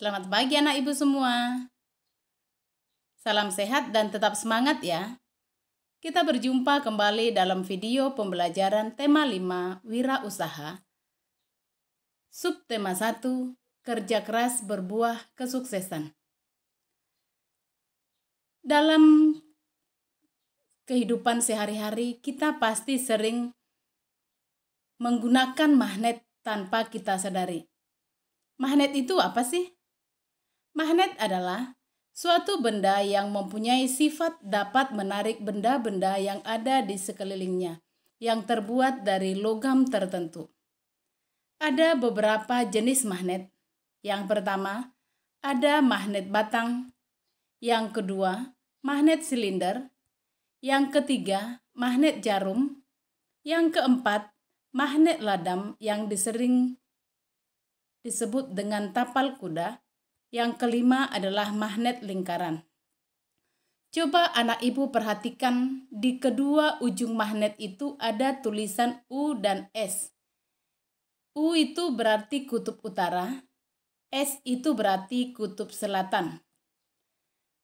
Selamat pagi anak ibu semua. Salam sehat dan tetap semangat ya. Kita berjumpa kembali dalam video pembelajaran tema 5 Wirausaha. Subtema 1, kerja keras berbuah kesuksesan. Dalam kehidupan sehari-hari kita pasti sering menggunakan magnet tanpa kita sadari. Magnet itu apa sih? Magnet adalah suatu benda yang mempunyai sifat dapat menarik benda-benda yang ada di sekelilingnya, yang terbuat dari logam tertentu. Ada beberapa jenis magnet. Yang pertama, ada magnet batang. Yang kedua, magnet silinder. Yang ketiga, magnet jarum. Yang keempat, magnet ladam yang sering disebut dengan tapal kuda. Yang kelima adalah magnet lingkaran. Coba anak ibu perhatikan di kedua ujung magnet itu ada tulisan U dan S. U itu berarti kutub utara, S itu berarti kutub selatan.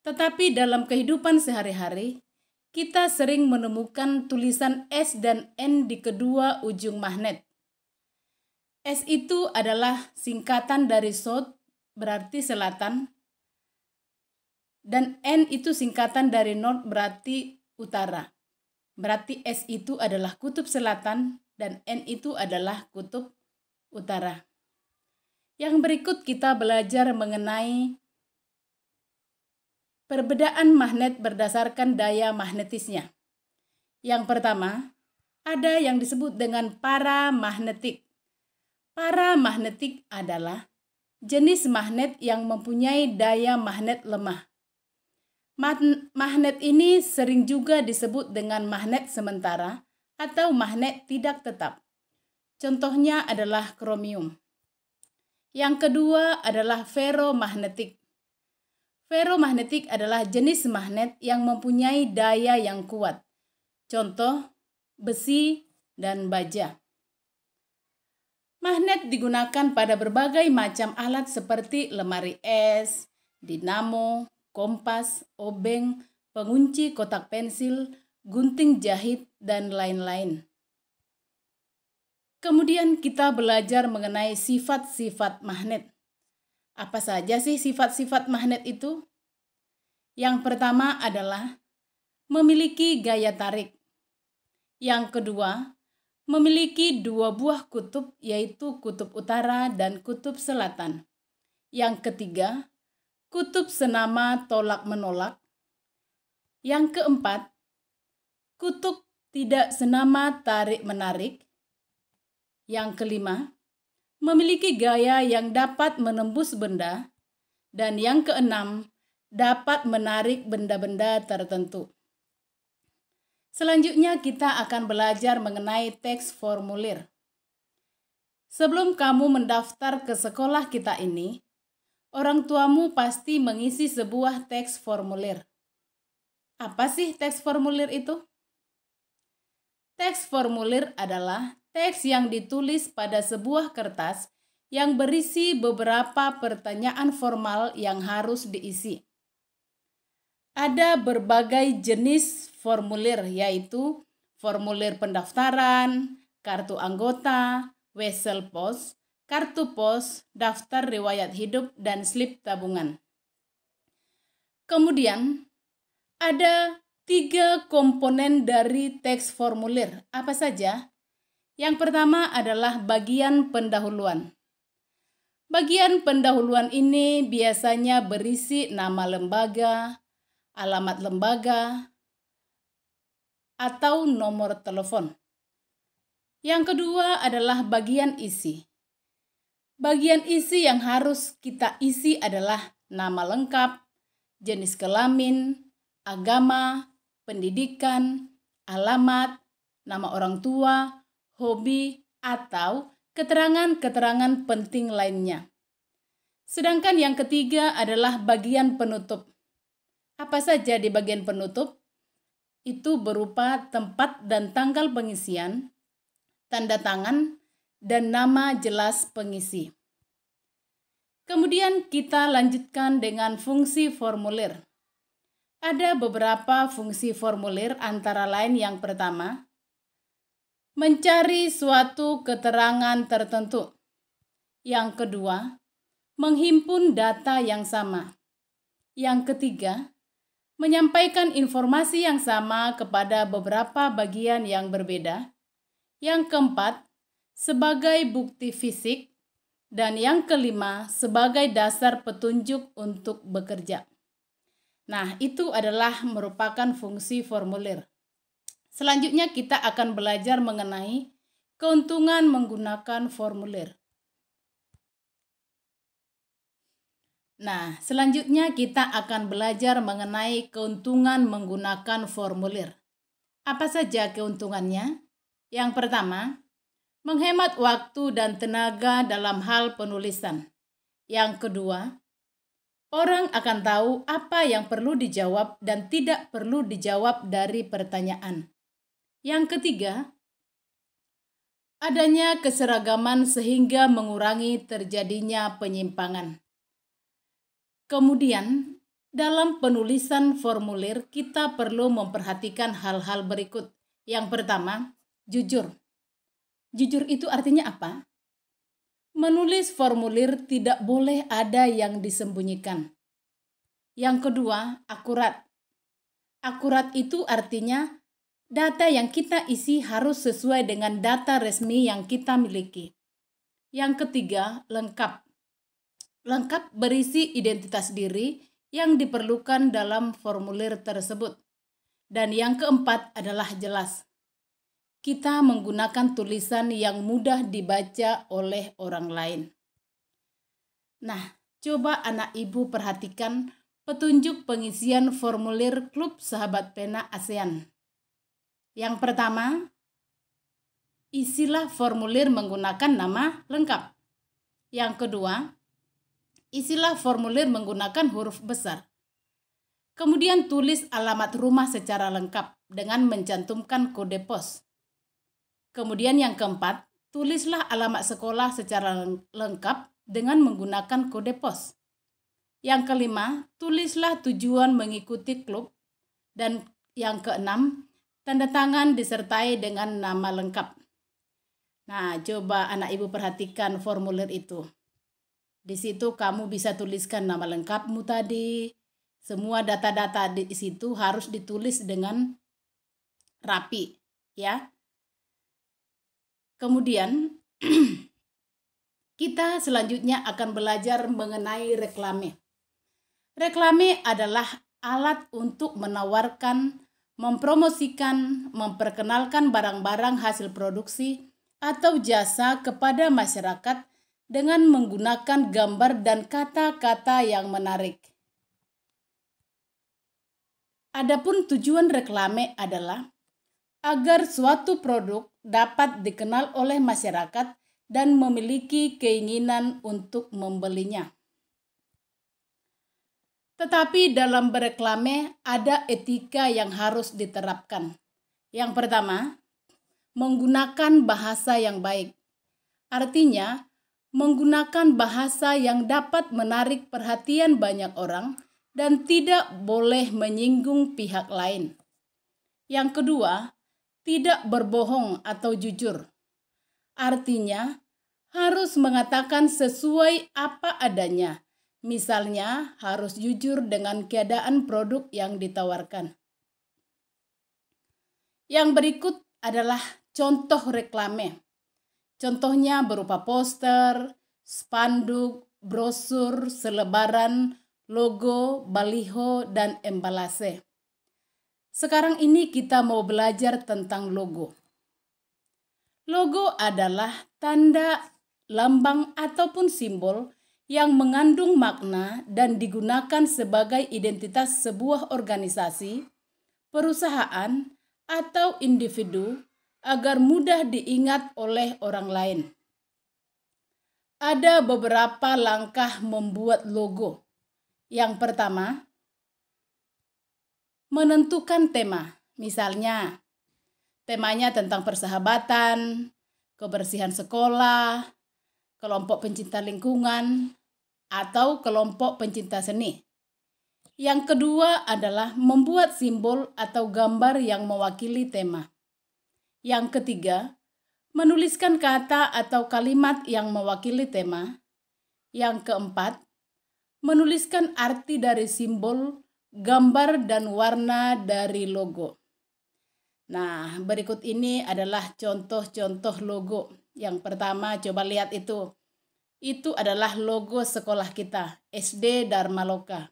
Tetapi dalam kehidupan sehari-hari, kita sering menemukan tulisan S dan N di kedua ujung magnet. S itu adalah singkatan dari South, berarti selatan, dan N itu singkatan dari North, berarti utara. Berarti S itu adalah kutub selatan dan N itu adalah kutub utara. Yang berikut kita belajar mengenai perbedaan magnet berdasarkan daya magnetisnya. Yang pertama, ada yang disebut dengan paramagnetik. Paramagnetik adalah jenis magnet yang mempunyai daya magnet lemah. Magnet ini sering juga disebut dengan magnet sementara atau magnet tidak tetap. Contohnya adalah kromium. Yang kedua adalah ferromagnetik. Ferromagnetik adalah jenis magnet yang mempunyai daya yang kuat. Contoh, besi dan baja. Magnet digunakan pada berbagai macam alat seperti lemari es, dinamo, kompas, obeng, pengunci kotak pensil, gunting jahit, dan lain-lain. Kemudian kita belajar mengenai sifat-sifat magnet. Apa saja sih sifat-sifat magnet itu? Yang pertama adalah memiliki gaya tarik. Yang kedua, memiliki dua buah kutub, yaitu kutub utara dan kutub selatan. Yang ketiga, kutub senama tolak-menolak. Yang keempat, kutub tidak senama tarik-menarik. Yang kelima, memiliki gaya yang dapat menembus benda. Dan yang keenam, dapat menarik benda-benda tertentu. Selanjutnya kita akan belajar mengenai teks formulir. Sebelum kamu mendaftar ke sekolah kita ini, orang tuamu pasti mengisi sebuah teks formulir. Apa sih teks formulir itu? Teks formulir adalah teks yang ditulis pada sebuah kertas yang berisi beberapa pertanyaan formal yang harus diisi. Ada berbagai jenis formulir, yaitu formulir pendaftaran, kartu anggota, wesel pos, kartu pos, daftar riwayat hidup, dan slip tabungan. Kemudian, ada 3 komponen dari teks formulir. Apa saja? Yang pertama adalah bagian pendahuluan. Bagian pendahuluan ini biasanya berisi nama lembaga, alamat lembaga, atau nomor telepon. Yang kedua adalah bagian isi. Bagian isi yang harus kita isi adalah nama lengkap, jenis kelamin, agama, pendidikan, alamat, nama orang tua, hobi, atau keterangan-keterangan penting lainnya. Sedangkan yang ketiga adalah bagian penutup. Apa saja di bagian penutup? Itu berupa tempat dan tanggal pengisian, tanda tangan, dan nama jelas pengisi. Kemudian kita lanjutkan dengan fungsi formulir. Ada beberapa fungsi formulir, antara lain yang pertama, mencari suatu keterangan tertentu. Yang kedua, menghimpun data yang sama. Yang ketiga, menyampaikan informasi yang sama kepada beberapa bagian yang berbeda. Yang keempat, sebagai bukti fisik. Dan yang kelima, sebagai dasar petunjuk untuk bekerja. Nah, itu adalah merupakan fungsi formulir. Selanjutnya kita akan belajar mengenai keuntungan menggunakan formulir. Nah, selanjutnya kita akan belajar mengenai keuntungan menggunakan formulir. Apa saja keuntungannya? Yang pertama, menghemat waktu dan tenaga dalam hal penulisan. Yang kedua, orang akan tahu apa yang perlu dijawab dan tidak perlu dijawab dari pertanyaan. Yang ketiga, adanya keseragaman sehingga mengurangi terjadinya penyimpangan. Kemudian, dalam penulisan formulir kita perlu memperhatikan hal-hal berikut. Yang pertama, jujur. Jujur itu artinya apa? Menulis formulir tidak boleh ada yang disembunyikan. Yang kedua, akurat. Akurat itu artinya data yang kita isi harus sesuai dengan data resmi yang kita miliki. Yang ketiga, lengkap. Lengkap berisi identitas diri yang diperlukan dalam formulir tersebut. Dan yang keempat adalah jelas. Kita menggunakan tulisan yang mudah dibaca oleh orang lain. Nah, coba anak ibu perhatikan petunjuk pengisian formulir Klub Sahabat Pena ASEAN. Yang pertama, isilah formulir menggunakan nama lengkap. Yang kedua, isilah formulir menggunakan huruf besar. Kemudian tulis alamat rumah secara lengkap dengan mencantumkan kode pos. Kemudian yang keempat, tulislah alamat sekolah secara lengkap dengan menggunakan kode pos. Yang kelima, tulislah tujuan mengikuti klub. Dan yang keenam, tanda tangan disertai dengan nama lengkap. Nah, coba anak ibu perhatikan formulir itu. Di situ kamu bisa tuliskan nama lengkapmu tadi. Semua data-data di situ harus ditulis dengan rapi, ya. Kemudian kita selanjutnya akan belajar mengenai reklame. Reklame adalah alat untuk menawarkan, mempromosikan, memperkenalkan barang-barang hasil produksi atau jasa kepada masyarakat dengan menggunakan gambar dan kata-kata yang menarik. Adapun tujuan reklame adalah agar suatu produk dapat dikenal oleh masyarakat dan memiliki keinginan untuk membelinya. Tetapi dalam bereklame ada etika yang harus diterapkan. Yang pertama, menggunakan bahasa yang baik. Artinya, menggunakan bahasa yang dapat menarik perhatian banyak orang dan tidak boleh menyinggung pihak lain. Yang kedua, tidak berbohong atau jujur. Artinya, harus mengatakan sesuai apa adanya. Misalnya, harus jujur dengan keadaan produk yang ditawarkan. Yang berikut adalah contoh reklame. Contohnya berupa poster, spanduk, brosur, selebaran, logo, baliho, dan embalase. Sekarang ini kita mau belajar tentang logo. Logo adalah tanda, lambang, ataupun simbol yang mengandung makna dan digunakan sebagai identitas sebuah organisasi, perusahaan, atau individu agar mudah diingat oleh orang lain. Ada beberapa langkah membuat logo. Yang pertama, menentukan tema. Misalnya, temanya tentang persahabatan, kebersihan sekolah, kelompok pencinta lingkungan, atau kelompok pencinta seni. Yang kedua adalah membuat simbol atau gambar yang mewakili tema. Yang ketiga, menuliskan kata atau kalimat yang mewakili tema. Yang keempat, menuliskan arti dari simbol, gambar, dan warna dari logo. Nah, berikut ini adalah contoh-contoh logo. Yang pertama, coba lihat itu. Itu adalah logo sekolah kita, SD Dharma Loka.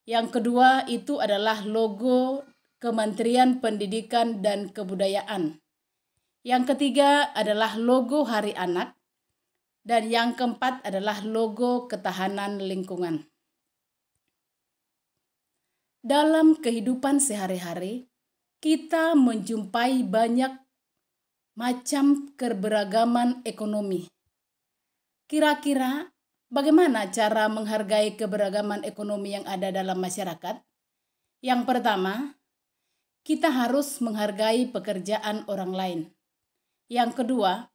Yang kedua, itu adalah logo Kementerian Pendidikan dan Kebudayaan. Yang ketiga adalah logo Hari Anak. Dan yang keempat adalah logo Ketahanan Lingkungan. Dalam kehidupan sehari-hari, kita menjumpai banyak macam keberagaman ekonomi. Kira-kira bagaimana cara menghargai keberagaman ekonomi yang ada dalam masyarakat? Yang pertama, kita harus menghargai pekerjaan orang lain. Yang kedua,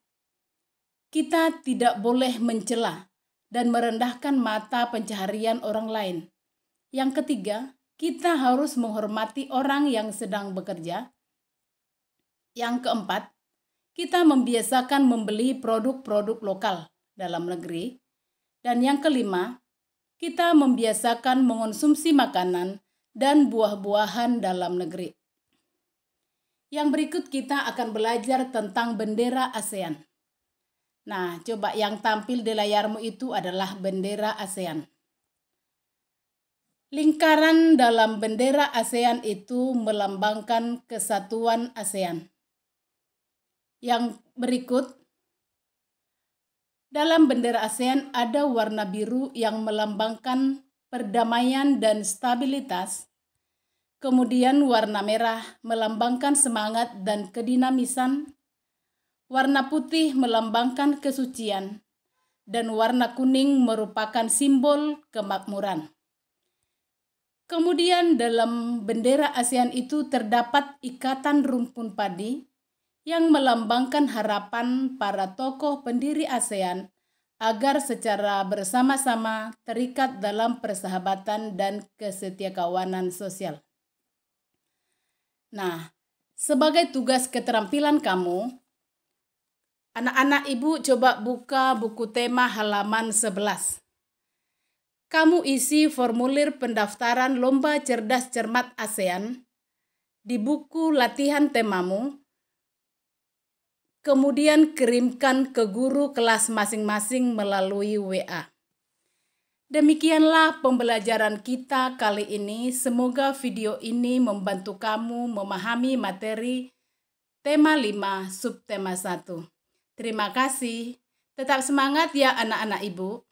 kita tidak boleh mencela dan merendahkan mata pencaharian orang lain. Yang ketiga, kita harus menghormati orang yang sedang bekerja. Yang keempat, kita membiasakan membeli produk-produk lokal dalam negeri. Dan yang kelima, kita membiasakan mengonsumsi makanan dan buah-buahan dalam negeri. Yang berikut kita akan belajar tentang bendera ASEAN. Nah, coba yang tampil di layarmu itu adalah bendera ASEAN. Lingkaran dalam bendera ASEAN itu melambangkan kesatuan ASEAN. Yang berikut, dalam bendera ASEAN ada warna biru yang melambangkan perdamaian dan stabilitas. Kemudian warna merah melambangkan semangat dan kedinamisan. Warna putih melambangkan kesucian. Dan warna kuning merupakan simbol kemakmuran. Kemudian dalam bendera ASEAN itu terdapat ikatan rumpun padi yang melambangkan harapan para tokoh pendiri ASEAN agar secara bersama-sama terikat dalam persahabatan dan kesetiakawanan sosial. Nah, sebagai tugas keterampilan kamu, anak-anak ibu coba buka buku tema halaman 11. Kamu isi formulir pendaftaran Lomba Cerdas Cermat ASEAN di buku latihan temamu, kemudian kirimkan ke guru kelas masing-masing melalui WA. Demikianlah pembelajaran kita kali ini. Semoga video ini membantu kamu memahami materi tema 5 subtema 1. Terima kasih. Tetap semangat ya anak-anak ibu.